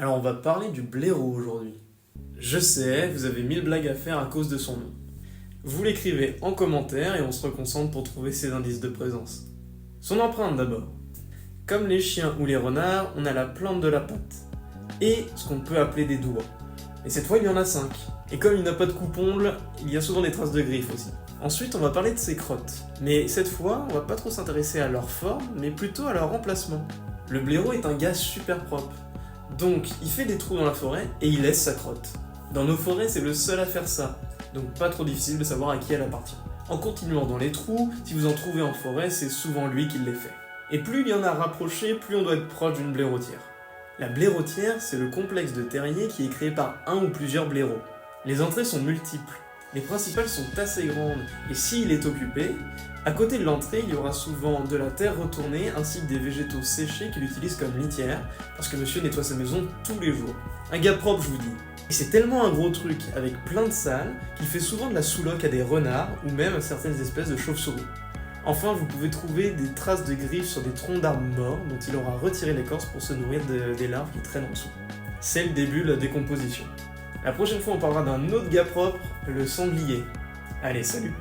Alors on va parler du blaireau aujourd'hui. Je sais, vous avez 1000 blagues à faire à cause de son nom. Vous l'écrivez en commentaire et on se reconcentre pour trouver ses indices de présence. Son empreinte d'abord. Comme les chiens ou les renards, on a la plante de la patte. Et ce qu'on peut appeler des doigts. Et cette fois il y en a 5. Et comme il n'a pas de coupe-ongles, il y a souvent des traces de griffes aussi. Ensuite on va parler de ses crottes. Mais cette fois on va pas trop s'intéresser à leur forme, mais plutôt à leur emplacement. Le blaireau est un gars super propre. Donc il fait des trous dans la forêt et il laisse sa crotte. Dans nos forêts c'est le seul à faire ça, donc pas trop difficile de savoir à qui elle appartient. En continuant dans les trous, si vous en trouvez en forêt, c'est souvent lui qui les fait. Et plus il y en a rapproché, plus on doit être proche d'une blaireautière. La blaireautière, c'est le complexe de terriers qui est créé par un ou plusieurs blaireaux. Les entrées sont multiples. Les principales sont assez grandes, et s'il est occupé, à côté de l'entrée, il y aura souvent de la terre retournée ainsi que des végétaux séchés qu'il utilise comme litière, parce que monsieur nettoie sa maison tous les jours. Un gars propre, je vous dis. Et c'est tellement un gros truc, avec plein de salles, qu'il fait souvent de la sous-loc à des renards, ou même à certaines espèces de chauves-souris. Enfin, vous pouvez trouver des traces de griffes sur des troncs d'arbres morts, dont il aura retiré l'écorce pour se nourrir des larves qui traînent en dessous. C'est le début de la décomposition. La prochaine fois, on parlera d'un autre gars propre, le sanglier. Allez, salut!